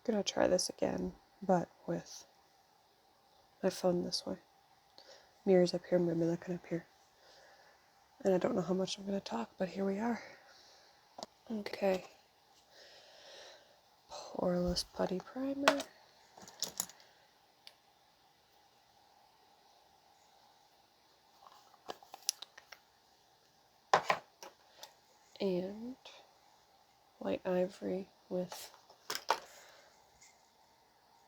gonna try this again, but with my phone this way. Mirrors up here, maybe looking up here. And I don't know how much I'm gonna talk, but here we are. Okay. Poreless putty primer. And white ivory with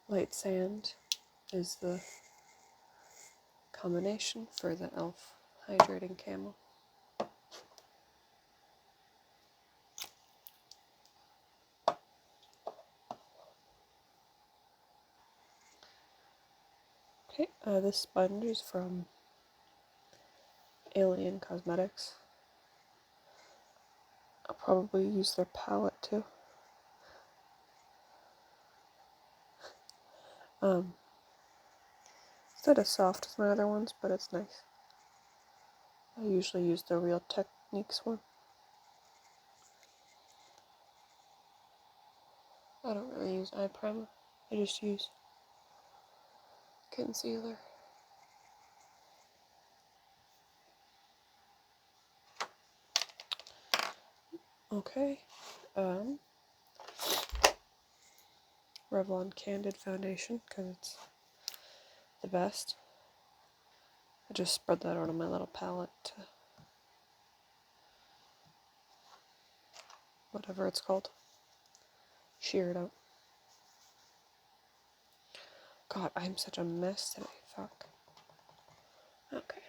light sand is the combination for the e.l.f. hydrating camo. Okay, this sponge is from Alien Cosmetics. I'll probably use their palette too. It's not as soft as my other ones, but it's nice. I usually use the Real Techniques one. I don't really use eye primer. I just use concealer. Okay. Revlon Candid Foundation, because it's the best. I just spread that out on my little palette to whatever it's called. Shear it out. God, I'm such a mess today. Fuck. Okay.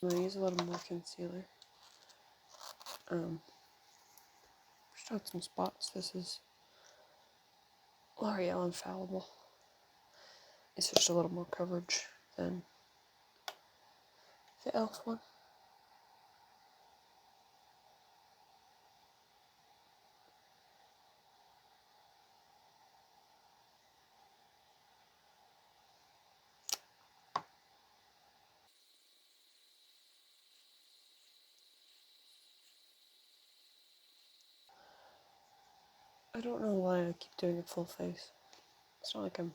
I'm gonna use a little more concealer. Just out some spots. This is L'Oreal Infallible. It's just a little more coverage than the e.l.f. one. I don't know why I keep doing a full face. It's not like I'm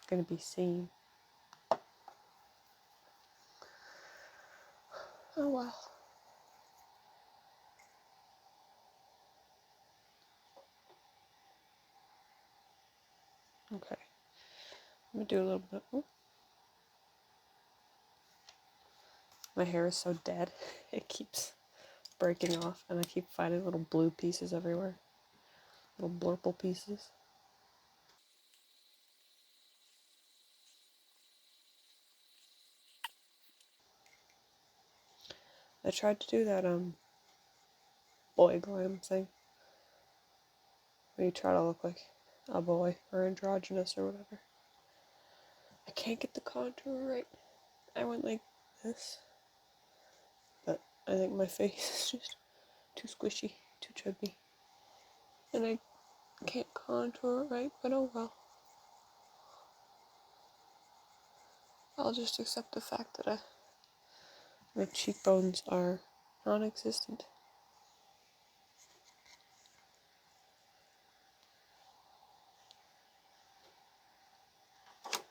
gonna be seen. Oh well. Okay. I'm gonna do a little bit. Ooh. My hair is so dead. It keeps breaking off, and I keep finding little blue pieces everywhere. Little blurple pieces. I tried to do that boy glam thing, where you try to look like a boy or androgynous or whatever. I can't get the contour right. I went like this, but I think my face is just too squishy, too chubby, and I can't contour it right, but oh well. I'll just accept the fact that my cheekbones are non-existent.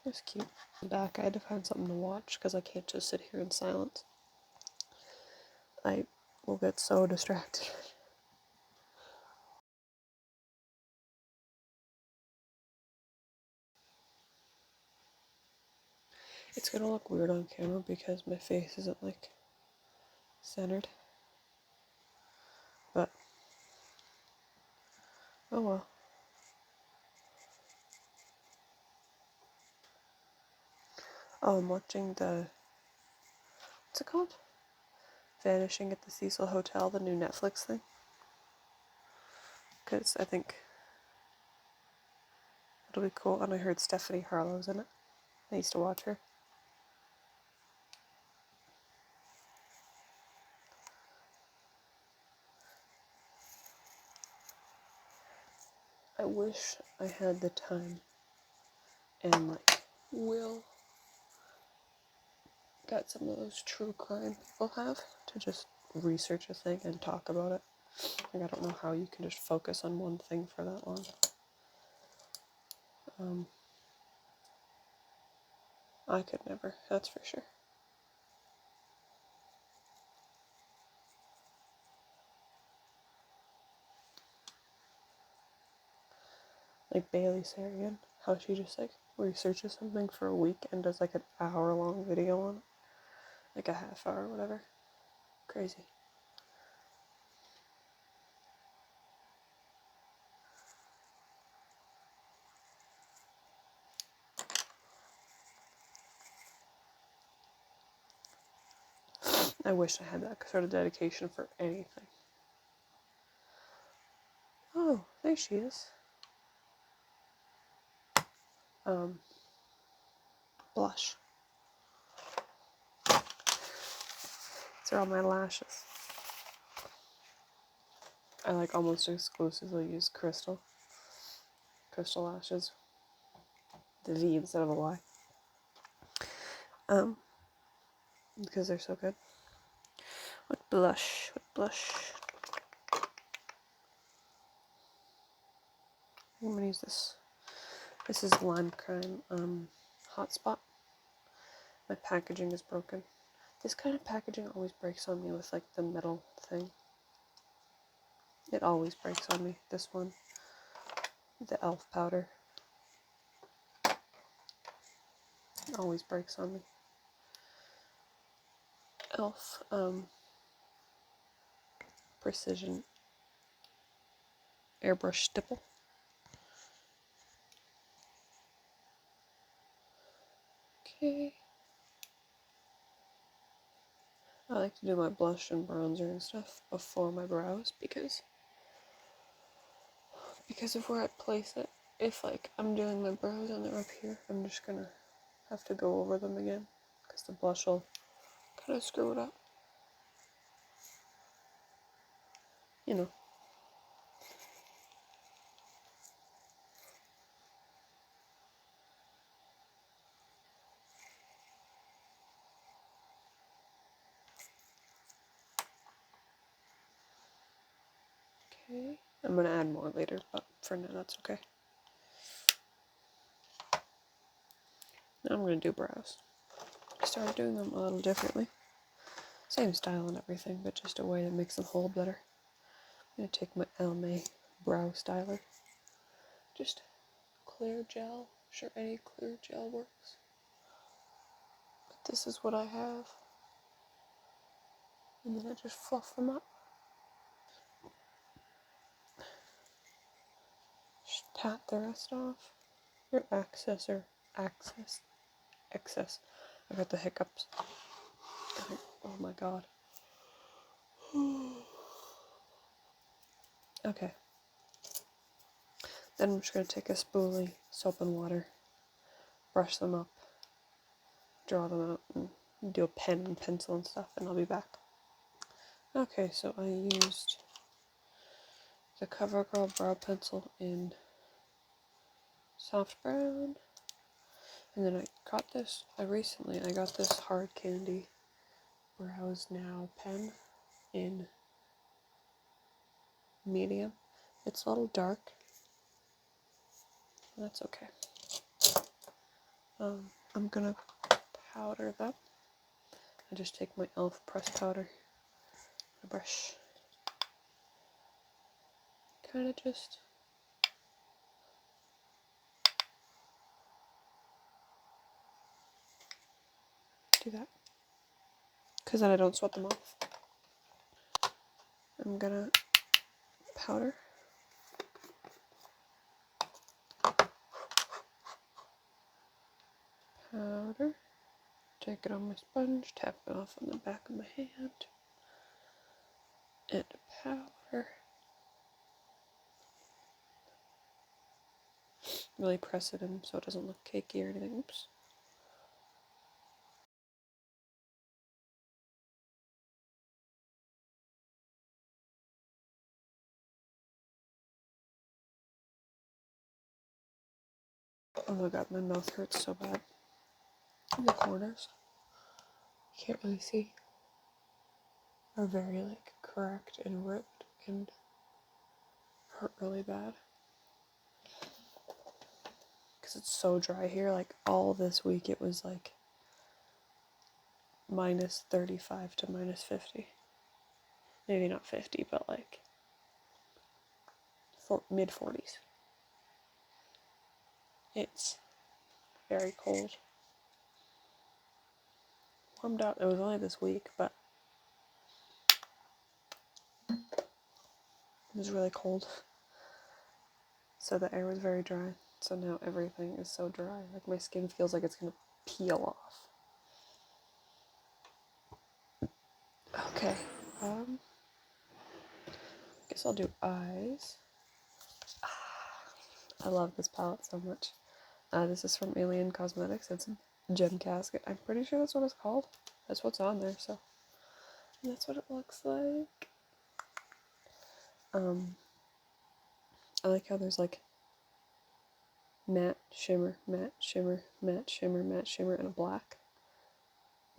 That's cute. Back, I had to find something to watch because I can't just sit here in silence. I will get so distracted. It's gonna look weird on camera because my face isn't like centered. But oh well. Oh, I'm watching what's it called? Vanishing at the Cecil Hotel, the new Netflix thing. Because I think it'll be cool. And I heard Stephanie Harlow's in it. I used to watch her. wish I had the time and like will that some of those true crime people have to just research a thing and talk about it. Like, I don't know how you can just focus on one thing for that long. I could never, that's for sure. Like Bailey Sarian, how she just like researches something for a week and does like an hour-long video on it. Like a half hour or whatever. Crazy. I wish I had that sort of dedication for anything. Oh, there she is. Blush. These are all my lashes. I like almost exclusively use crystal lashes. The V instead of a Y. Because they're so good. What blush? I'm gonna use this. This is Lime Crime Hotspot. My packaging is broken. This kind of packaging always breaks on me with like the metal thing. It always breaks on me. This one. The e.l.f. powder. It always breaks on me. e.l.f. Precision airbrush stipple. Okay. I like to do my blush and bronzer and stuff before my brows because of where I place it. If like I'm doing my brows and they're up here, I'm just gonna have to go over them again because the blush will kind of screw it up. You know. Okay. I'm gonna add more later, but for now that's okay. Now I'm gonna do brows. I started doing them a little differently. Same style and everything, but just a way that makes them hold better. I'm gonna take my Almay brow styler. Just clear gel. Sure, any clear gel works. But this is what I have. And then I just fluff them up. Just pat the rest off. Or excess. I got the hiccups. Oh my god. Okay. Then I'm just going to take a spoolie, soap and water, brush them up, draw them out, and do a pen and pencil and stuff, and I'll be back. Okay, so I used the CoverGirl brow pencil in soft brown, and then I got this Hard Candy Brows Now pen in medium. It's a little dark. That's okay. I'm gonna powder them. I just take my e.l.f. pressed powder, a brush, kind of just do that, because then I don't sweat them off. I'm gonna powder. Powder. Take it on my sponge, tap it off on the back of my hand, and powder. Really press it in so it doesn't look cakey or anything. Oops. Oh my god, my mouth hurts so bad. The corners, you can't really see, are very like cracked and ripped and hurt really bad. Because it's so dry here. Like all this week it was like minus 35 to minus 50. Maybe not 50, but like mid 40s. It's very cold. Warmed up. It was only this week, but it was really cold. So the air was very dry. So now everything is so dry. Like my skin feels like it's gonna peel off. Okay. Guess I'll do eyes. I love this palette so much. This is from Alien Cosmetics. It's a gem casket. I'm pretty sure that's what it's called. That's what's on there, so. And that's what it looks like. I like how there's like matte, shimmer, matte, shimmer, matte, shimmer, matte, shimmer, and a black.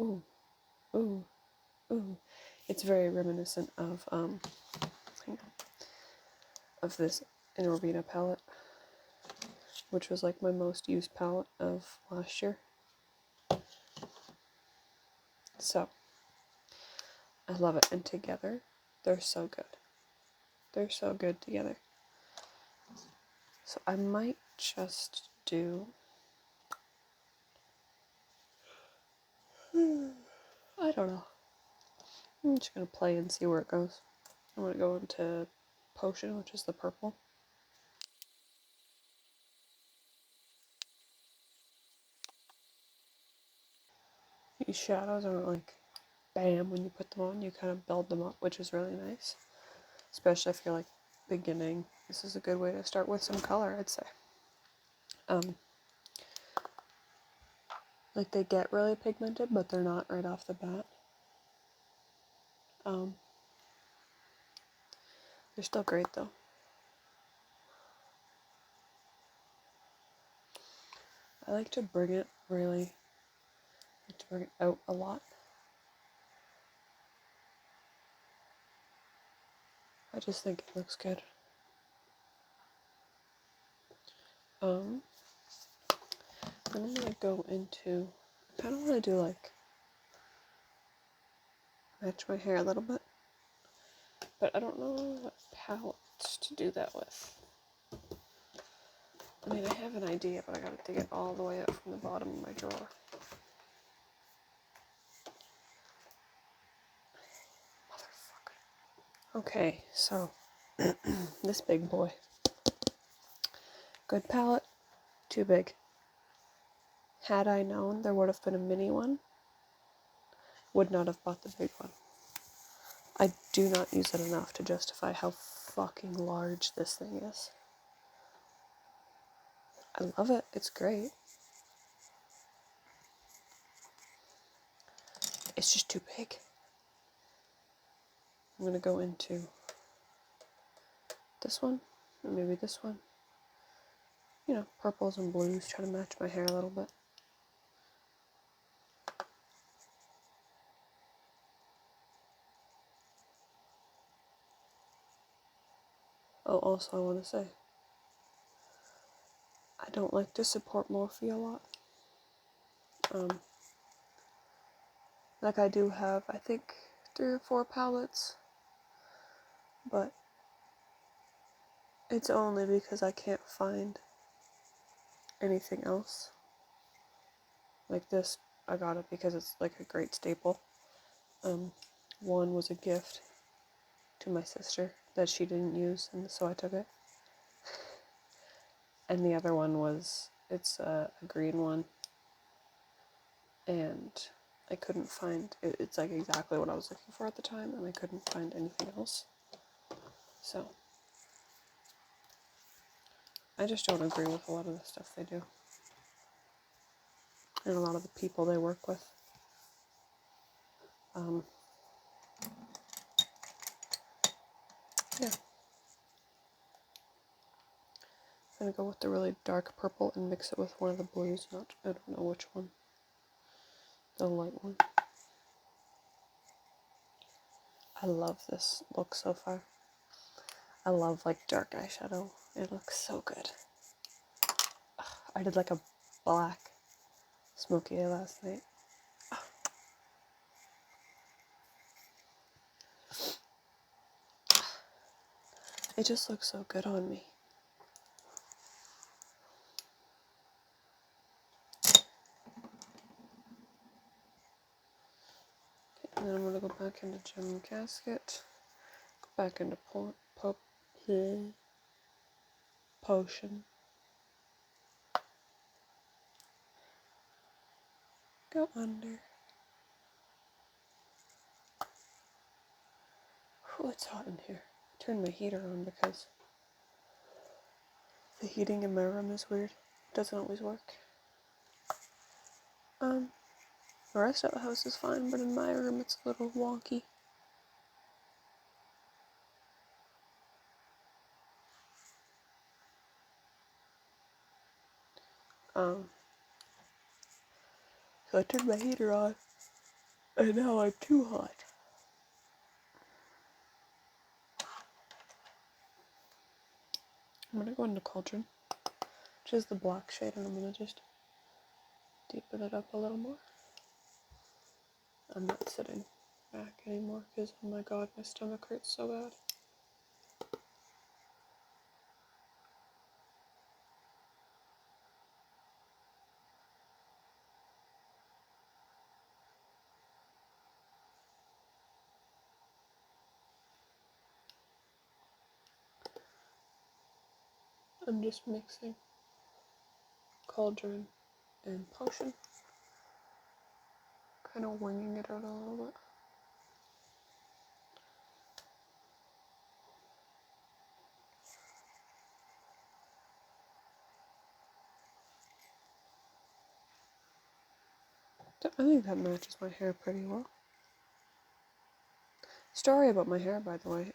Ooh, ooh, ooh. It's very reminiscent of, hang on, of this Inorvina palette, which was like my most used palette of last year. So, I love it. And together, they're so good. They're so good together. So I might just do, I don't know. I'm just going to play and see where it goes. I'm going to go into Potion, which is the purple. These shadows aren't like bam when you put them on. You kind of build them up, which is really nice. Especially if you're like beginning. This is a good way to start with some color, I'd say. Like they get really pigmented, but they're not right off the bat. They're still great though. I like to bring it out a lot. I just think it looks good. Then I'm gonna go into, I kind of want to do like, match my hair a little bit, but I don't know what palette to do that with. I mean, I have an idea, but I gotta dig it all the way up from the bottom of my drawer. Motherfucker. Okay, so, this big boy. Good palette, too big. Had I known there would have been a mini one, would not have bought the big one. I do not use it enough to justify how fucking large this thing is. I love it, it's great. It's just too big. I'm gonna go into this one, and maybe this one. You know, purples and blues, try to match my hair a little bit. Oh, also I want to say, I don't like to support Morphe a lot. Like I do have, I think, 3 or 4 palettes, but it's only because I can't find anything else. Like this, I got it because it's like a great staple. One was a gift to my sister that she didn't use, and so I took it. And the other one was, it's a green one, and I couldn't find, it's like exactly what I was looking for at the time, and I couldn't find anything else. So, I just don't agree with a lot of the stuff they do. And a lot of the people they work with. Yeah. I'm gonna go with the really dark purple and mix it with one of the blues. I don't know which one. The light one. I love this look so far. I love like dark eyeshadow. It looks so good. I did like a black smoky eye last night. It just looks so good on me. Okay, and then I'm gonna go back into Gem Casket. Go back into Potion. Go under. Oh, it's hot in here. I turned my heater on because the heating in my room is weird. It doesn't always work. The rest of the house is fine, but in my room it's a little wonky. So I turned my heater on, and now I'm too hot. I'm gonna go into Cauldron, which is the black shade, and I'm gonna just deepen it up a little more. I'm not sitting back anymore because, oh my god, my stomach hurts so bad. I'm just mixing Cauldron and Potion. Kind of winging it out a little bit. I think that matches my hair pretty well. Story about my hair, by the way.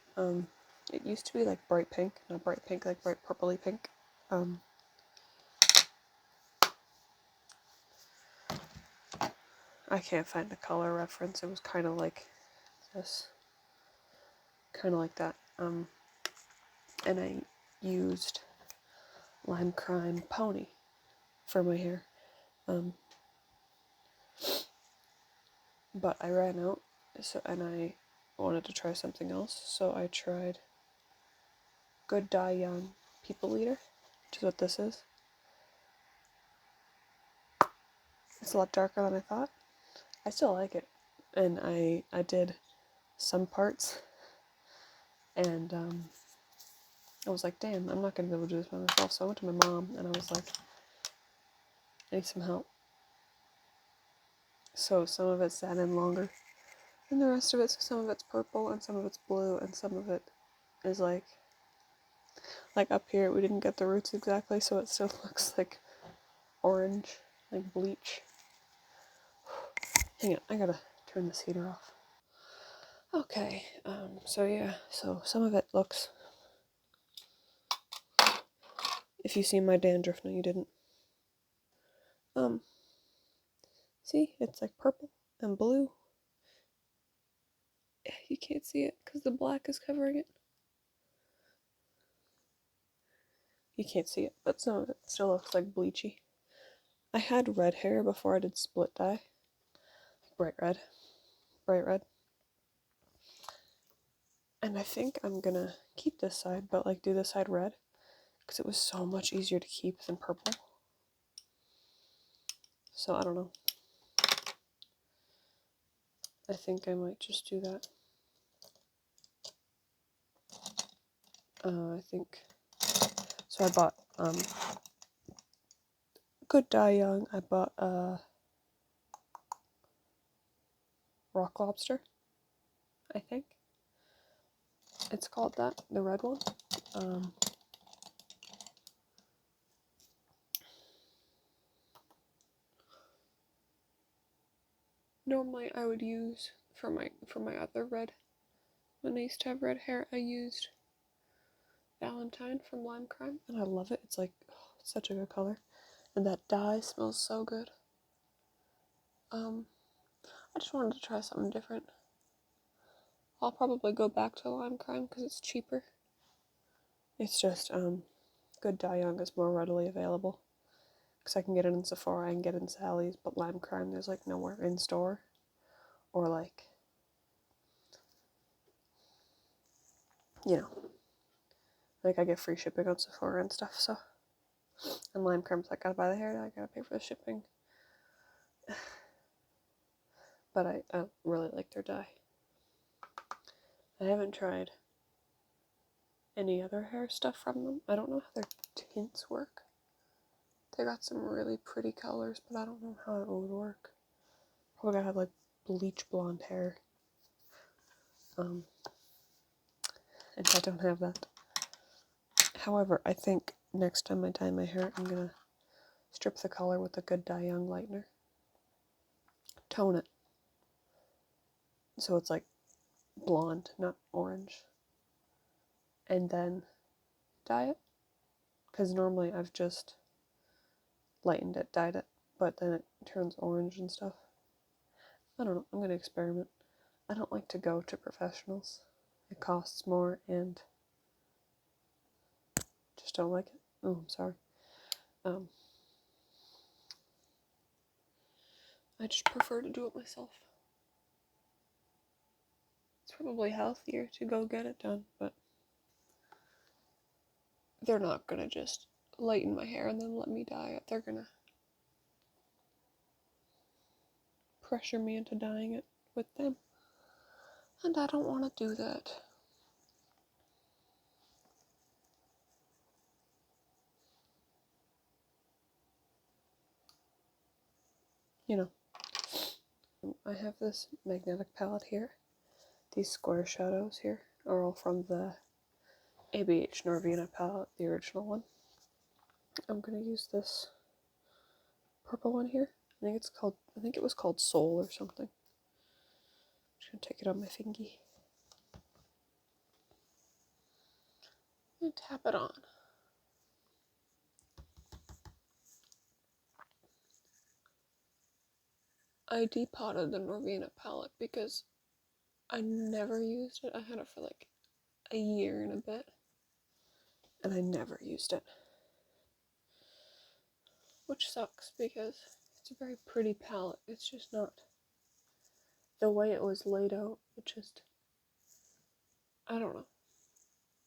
It used to be like bright pink, not bright pink, like bright purpley pink. I can't find a color reference. It was kind of like this, kind of like that. And I used Lime Crime Pony for my hair. But I ran out, and I wanted to try something else, so I tried Good Die Young People Eater, which is what this is. It's a lot darker than I thought. I still like it, and I did some parts, and I was like, damn, I'm not gonna be able to do this by myself, so I went to my mom, and I was like, I need some help. So some of it sat in longer than the rest of it, so some of it's purple, and some of it's blue, and some of it is like up here, we didn't get the roots exactly, so it still looks like orange, like bleach. Hang on, I gotta turn this heater off. Okay, so yeah, so some of it looks, if you see my dandruff, no you didn't. See, it's like purple and blue. You can't see it because the black is covering it. You can't see it, but some of it still looks like bleachy. I had red hair before I did split dye. Bright red. And I think I'm gonna keep this side, but like do this side red, because it was so much easier to keep than purple. So I don't know. I think I might just do that. I think, so I bought Good Die Young. I bought Rock Lobster, I think it's called that, the red one. Normally I would use for my other red, when I used to have red hair, I used Valentine from Lime Crime, and I love it. It's like, oh, it's such a good color. And that dye smells so good. I just wanted to try something different. I'll probably go back to Lime Crime because it's cheaper. It's just, good dye young is more readily available. Because I can get it in Sephora, I can get it in Sally's, but Lime Crime there's like nowhere in store. Or like, you know, like I get free shipping on Sephora and stuff, so. And Lime Crime's like, gotta buy the hair, I gotta pay for the shipping. But I really like their dye. I haven't tried any other hair stuff from them. I don't know how their tints work. They got some really pretty colors, but I don't know how it would work. Probably gotta have like bleach blonde hair. And I don't have that. However, I think next time I dye my hair, I'm gonna strip the color with a good dye young lightener. Tone it. So it's like blonde, not orange. And then dye it. Because normally I've just lightened it, dyed it, but then it turns orange and stuff. I don't know, I'm gonna experiment. I don't like to go to professionals. It costs more and just don't like it. Oh, I'm sorry. I just prefer to do it myself. It's probably healthier to go get it done, but they're not gonna just lighten my hair and then let me dye it. They're gonna pressure me into dyeing it with them. And I don't want to do that. You know, I have this magnetic palette here. These square shadows here are all from the ABH Norvina palette, the original one. I'm gonna use this purple one here. I think it was called Soul or something. I'm just gonna take it on my fingy and tap it on. I depotted the Norvina palette because I never used it. I had it for like a year and a bit, and I never used it. Which sucks because it's a very pretty palette. It's just not the way it was laid out. It just, I don't know.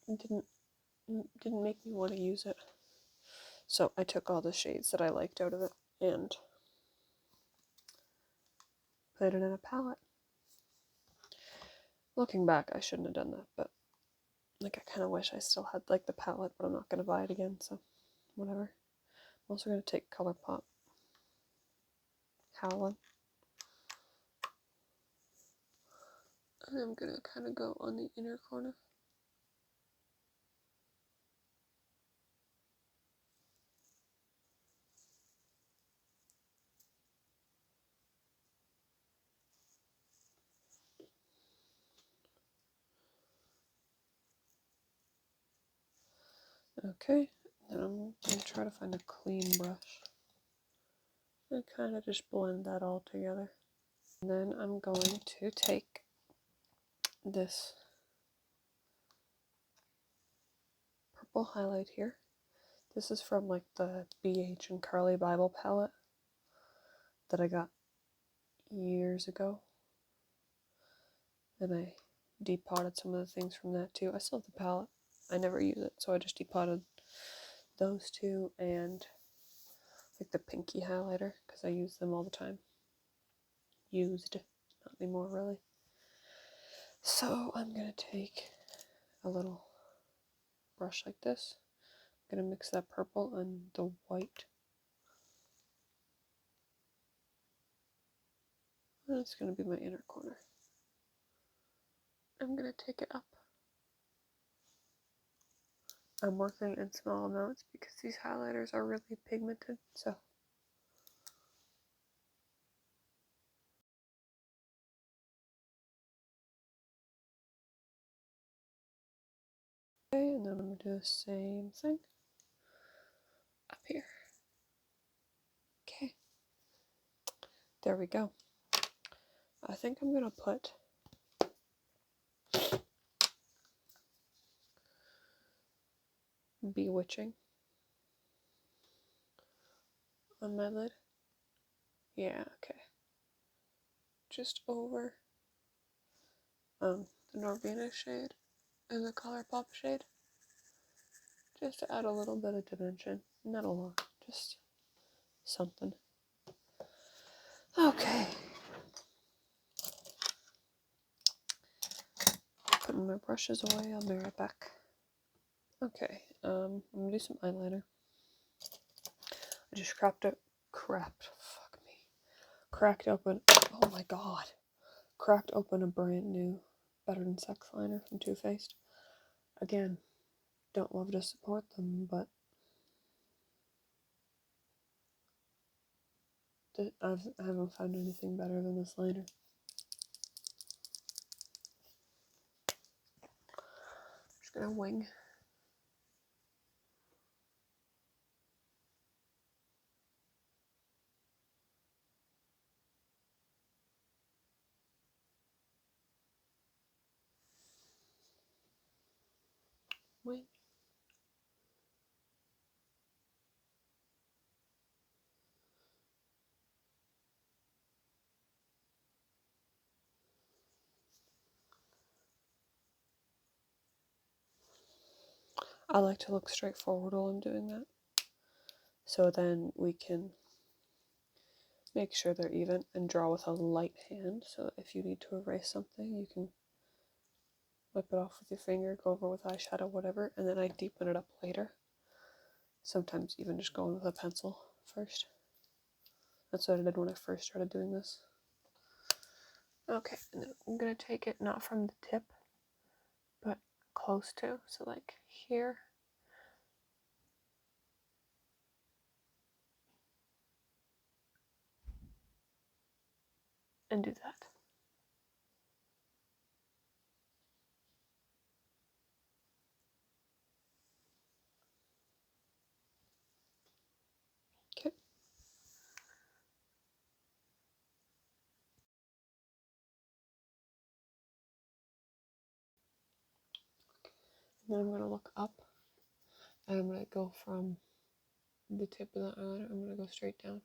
It didn't make me want to use it. So I took all the shades that I liked out of it and put it in a palette. Looking back, I shouldn't have done that, but like I kind of wish I still had like the palette, but I'm not going to buy it again, so whatever. I'm also going to take ColourPop Howlin'. And I'm going to kind of go on the inner corner. Okay, then I'm going to try to find a clean brush and kind of just blend that all together. And then I'm going to take this purple highlight here. This is from like the BH and Carly Bible palette that I got years ago. And I depotted some of the things from that too. I still have the palette. I never use it, so I just depotted those two and like the pinky highlighter because I use them all the time. Used, not anymore really. So I'm gonna take a little brush like this. I'm gonna mix that purple and the white. And it's gonna be my inner corner. I'm gonna take it up. I'm working in small amounts because these highlighters are really pigmented, so. Okay, and then I'm going to do the same thing up here. Okay, there we go. I think I'm going to put Bewitching on my lid. Yeah, okay. Just over the Norvina shade and the ColourPop shade. Just to add a little bit of dimension. Not a lot, just something. Okay. Putting my brushes away, I'll be right back. Okay, I'm gonna do some eyeliner. I just cracked open, oh my god. Cracked open a brand new Better Than Sex liner from Too Faced. Again, don't love to support them, but I haven't found anything better than this liner. Just gonna wing. Wing. I like to look straightforward while I'm doing that. So then we can make sure they're even and draw with a light hand. So if you need to erase something, you can wipe it off with your finger, go over with eyeshadow, whatever, and then I deepen it up later. Sometimes even just going with a pencil first. That's what I did when I first started doing this. Okay, and then I'm gonna take it not from the tip, but close to, so like here. And do that. Okay. And then I'm gonna look up, and I'm gonna go from the tip of the eyeliner, I'm gonna go straight down.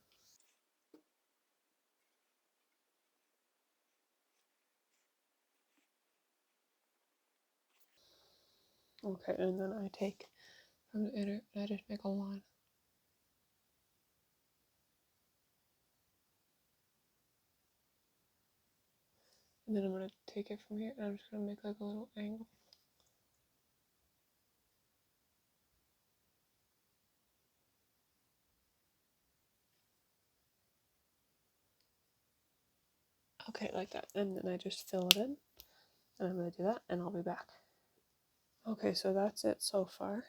Okay, and then I take from the inner and I just make a line. And then I'm going to take it from here and I'm just going to make like a little angle. Okay, like that. And then I just fill it in. And I'm going to do that and I'll be back. Okay, so that's it so far.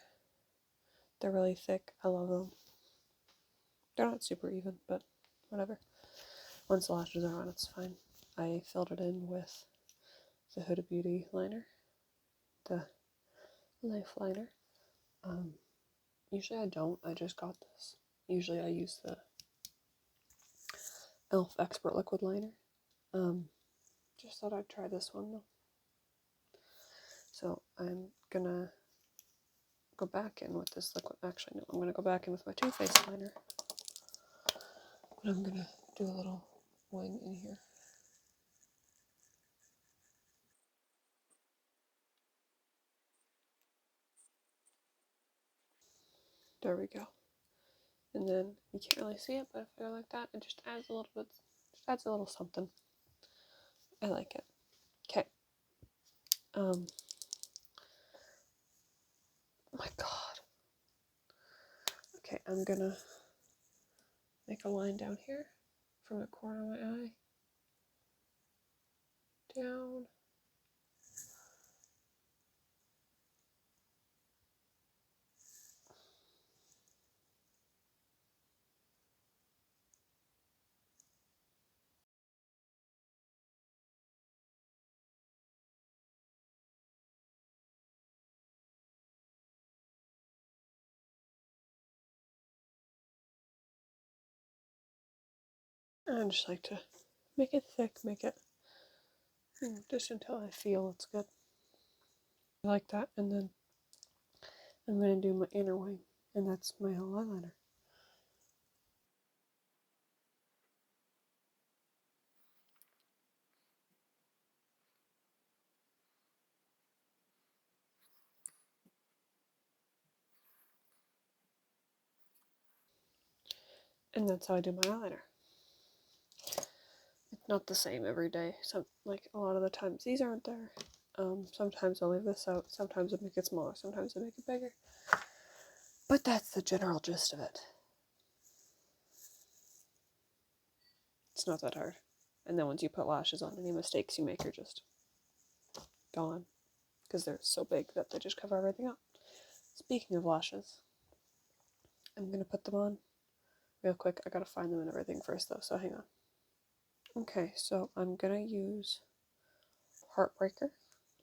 They're really thick. I love them. They're not super even, but whatever. Once the lashes are on, it's fine. I filled it in with the Huda Beauty liner. The Life liner. Usually I don't. I just got this. Usually I use the e.l.f. Expert Liquid Liner. Just thought I'd try this one though. So I'm gonna go back in with this liquid. Actually, no, I'm gonna go back in with my Too Faced liner. But I'm gonna do a little wing in here. There we go. And then you can't really see it, but if I go like that, it just adds a little bit, just adds a little something. I like it. Okay. Oh my god. Okay, I'm gonna make a line down here from the corner of my eye down. And I just like to make it thick, make it just until I feel it's good. I like that, and then I'm going to do my inner wing, and that's my whole eyeliner. And that's how I do my eyeliner. It's not the same every day. Like a lot of the times these aren't there. Sometimes I'll leave this out. Sometimes I make it smaller. Sometimes I make it bigger. But that's the general gist of it. It's not that hard. And then once you put lashes on, any mistakes you make are just gone. Because they're so big that they just cover everything up. Speaking of lashes, I'm going to put them on real quick. I gotta find them and everything first though, so hang on. Okay, so I'm gonna use Heartbreaker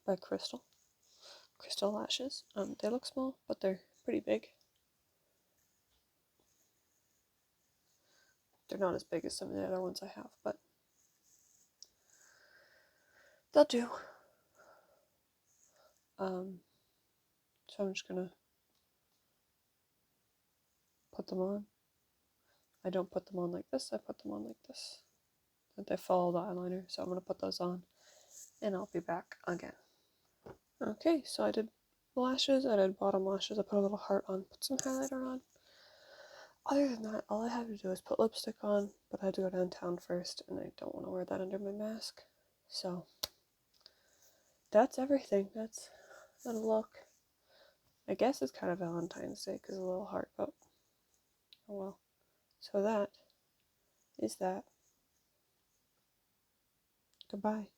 by Crystal lashes. They look small, but they're pretty big. They're not as big as some of the other ones I have, but they'll do. So I'm just gonna put them on. I don't put them on like this, I put them on like this. And they follow the eyeliner, so I'm gonna put those on and I'll be back again. Okay, so I did lashes, I did bottom lashes, I put a little heart on, put some highlighter on. Other than that, all I have to do is put lipstick on, but I had to go downtown first, and I don't want to wear that under my mask. So, that's everything. That's the look. I guess it's kind of Valentine's Day because of a little heart, but oh well. So that is that. Goodbye.